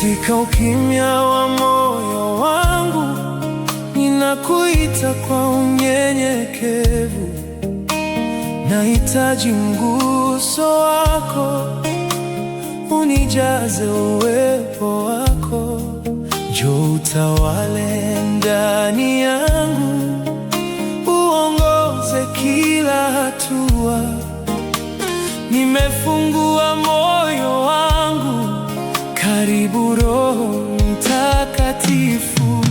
Katika ukimya wa moyo wangu, ninakuita kwa unyenyekevu. Nahitaji mguso wako, unijaze uwepo wako. Njoo utawale ndani yangu, uongoze kila hatua. Nimefungua moyo wangu, karibu Roho Mtakatifu.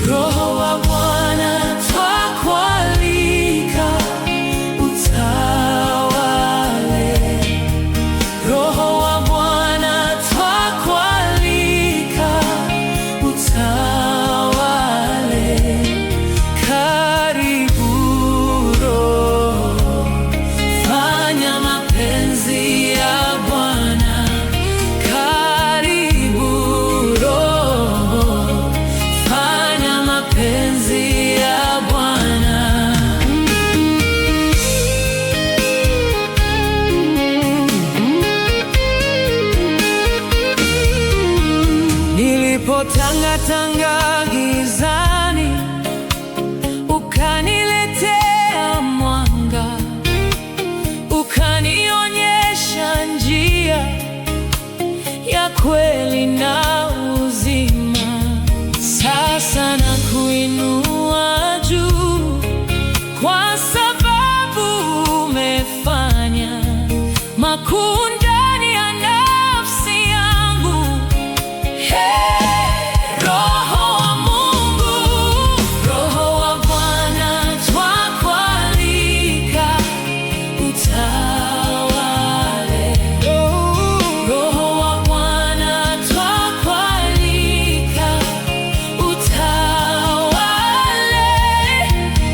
Roho wa Bwana twakualika, utawale. Roho wa Bwana twakualika, utawale. Karibu Roho, fanya mapenzi ya Bwana. Karibu Roho, fanya mapenzi ya Bwana. Nilipotangatanga gizani, ukaniletea mwanga, ukanionyesha njia ya kweli na uzima. Sasa nakuinua juu, kwa sababu umefanya makuu ndani ya nafsi yangu. Roho wa Mungu, Roho wa Bwana twakualika, utawale. Roho wa Bwana twakualika, utawale.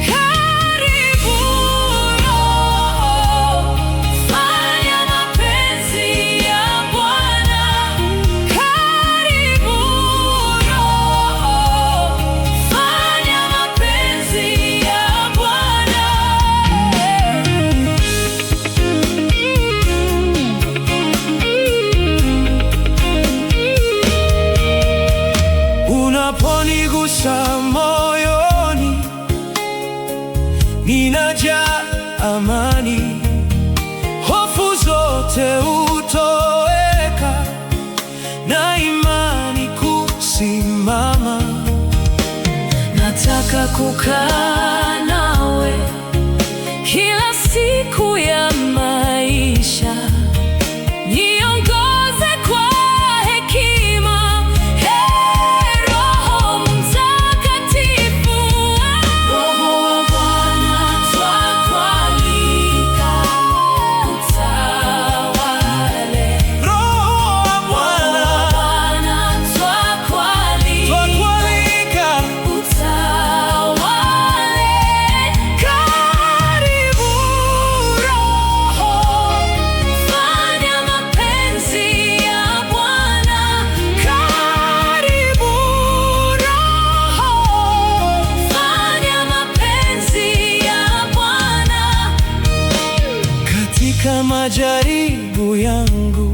Karibu Roho, fanya mapenzi ya Bwana. Karibu Roho, fanya mapenzi ya Bwana. Unaponigusa moyoni, ninajaa amani. Hofu zote hutoweka, na imani kusimama. Nataka kukaa nawe kila siku ya maisha. Niongoze kwa hekima, Roho Mtakatifu. Roho wa Bwana twakualika, utawale. Roho wa Bwana twakualika, utawale. Karibu Roho, fanya mapenzi ya Bwana. Karibu Roho, fanya mapenzi ya Bwana. Katika majaribu yangu,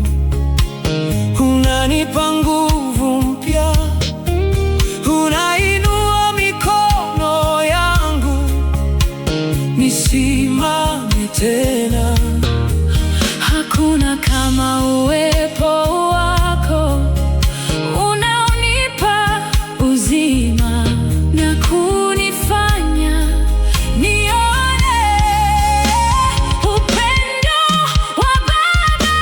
unanipa nguvu mpya. Unainua mikono yangu, nisimame tena. Hakuna kama uwepo wako, unaonipa uzima na kunifanya nione upendo wa Baba.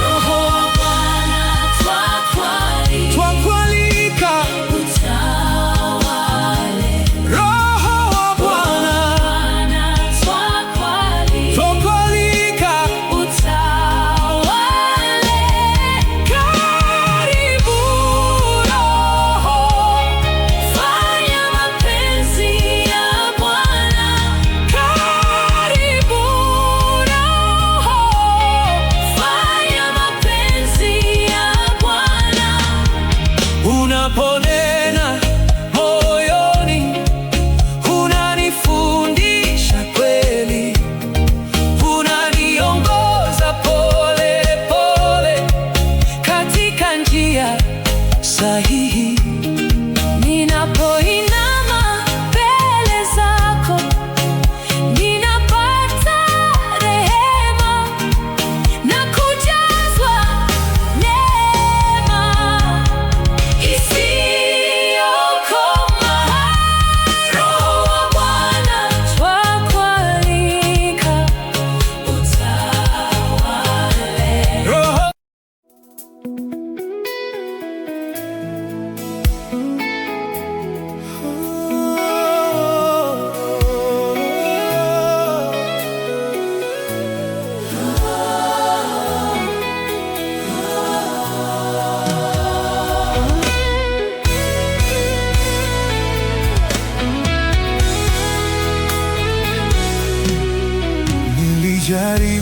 Roho wa Bwana twakualika,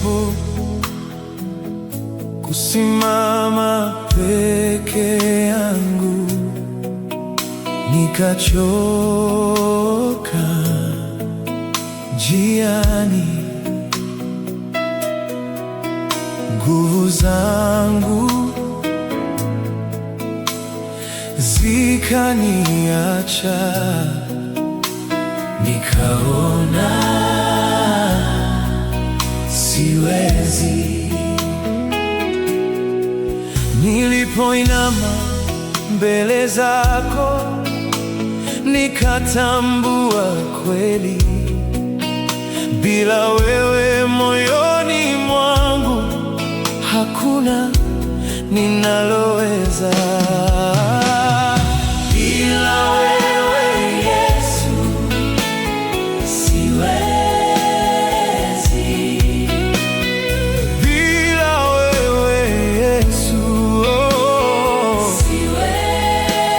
Nilijaribu kusimama peke yangu, nikachoka njiani. Nguvu zangu zikaniacha, nikaona siwezi. Nilipoinama mbele zako, nikatambua kweli, bila wewe moyoni mwangu hakuna ninaloweza. Bila wewe Yesu siwezi. Bila wewe Yesu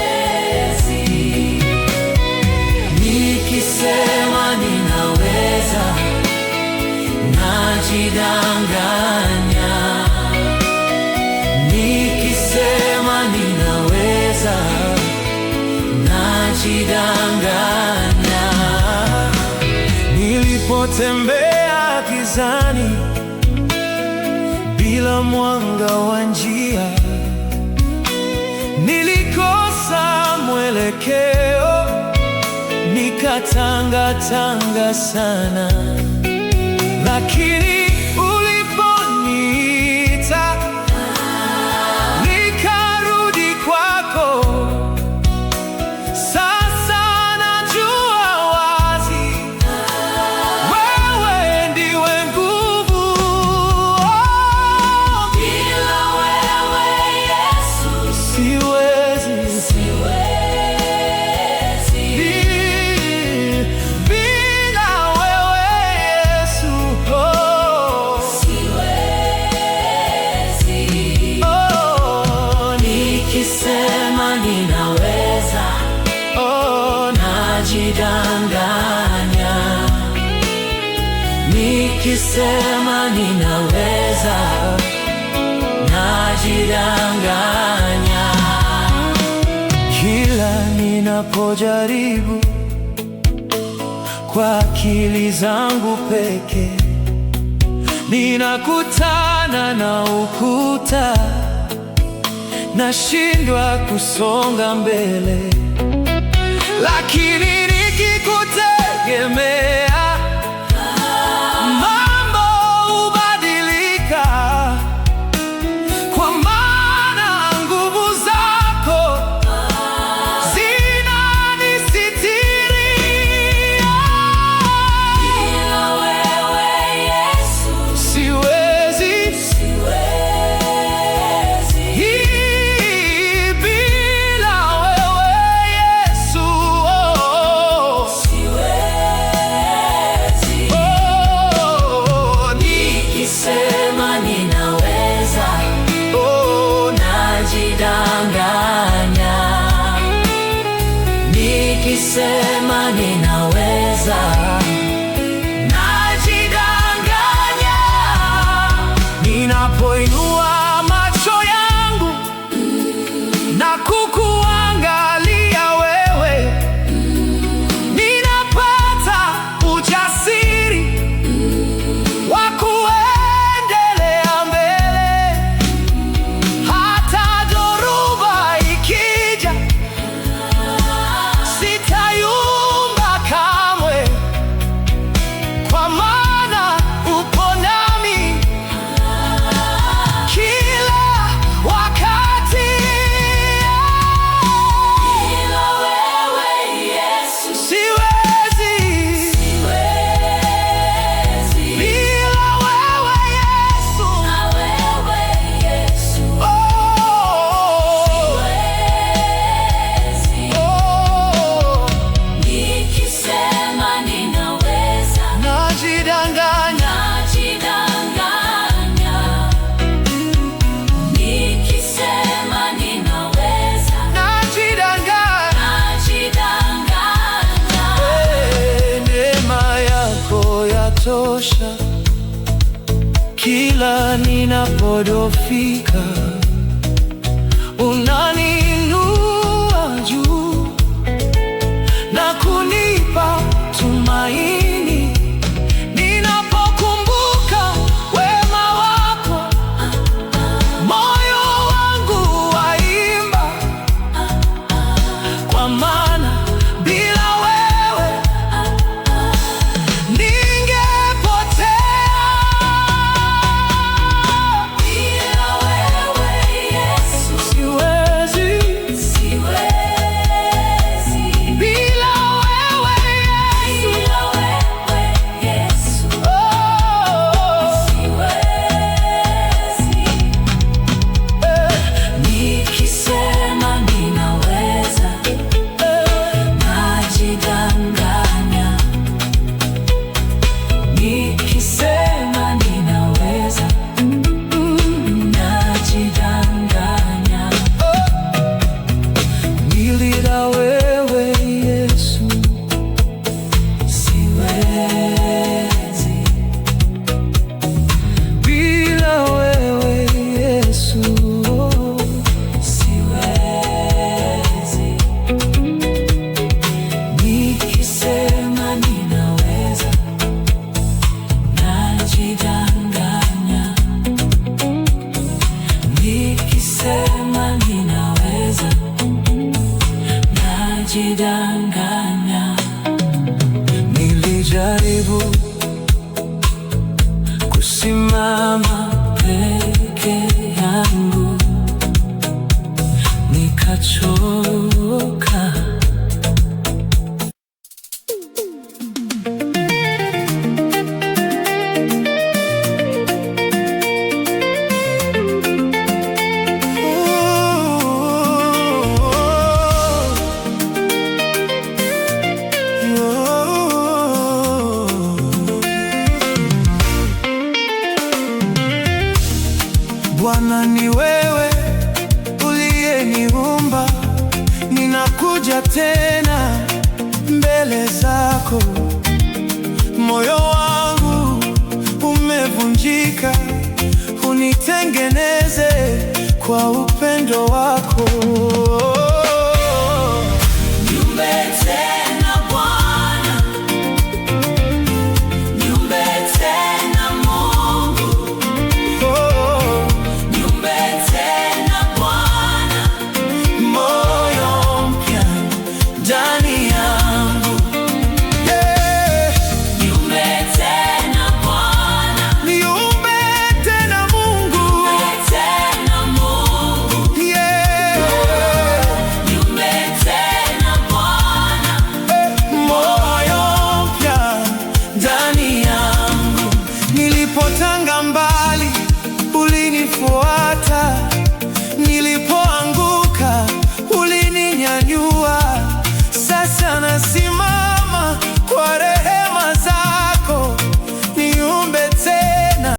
siwezi. Nikisema ninaweza, najidanganya. Nikisema ninaweza, najidanganya. Nilipotembea gizani bila mwanga wa njia, nilikosa mwelekeo, nikatangatanga sana, lakini uliponiita nikarudi kwako. Sasa najua wazi wewe ndiwe nguvu. Bila wewe Yesu Siwezi. Bila wewe Yesu siwezi. Nikisema ninaweza, najidanganya. Nikisema ninaweza, najidanganya. Kila ninapojaribu kwa akili zangu peke, ninakutana na ukuta, nashindwa kusonga mbele, lakini nikikutegemea mambo hubadilika, kwa maana nguvu zako zinanisitiri. Bila wewe Yesu Siwezi. Bila wewe Yesu nikisema ninaweza, najidanganya. Nikisema ninaweza, najidanganya. Ninapoinua macho yangu na kukuangalia wewe, ninapata ujasiri wa kuendelea mbele. Hata dhoruba ikija, sitayumba. Kila ninapodhoofika, unaniinua juu na kunipa tumaini. Ninapokumbuka wema wako, moyo wangu waimba, kwa maana bila wewe ningepotea. Bila wewe Yesu Siwezi. Bila wewe Yesu. Bila wewe Yesu Oh. siwezi. Nikisema ninaweza, najidanganya. Nikisema ninaweza, najidanganya. Bila wewe Yesu. Siwezi. Bila wewe Yesu. Siwezi. Nikisema ninaweza, najidanganya. Nikisema ninaweza, najidanganya. Nilijaribu kusimama peke yangu, nikachoka. Bwana, ni wewe uliyeniumba, ninakuja tena mbele zako. Moyo wangu umevunjika, unitengeneze kwa upendo wako. Niumbe tena Bwana, niumbe tena Mungu, Oh, niumbe tena Bwana, moyo mpya ndani yangu. Yeah. niumbe tena Bwana, Niumbe tena Mungu. niumbe tena Mungu, Yeah. niumbe tena Bwana, Moyo mpya ndani yangu. Nilipotanga mbali, ulinifuata.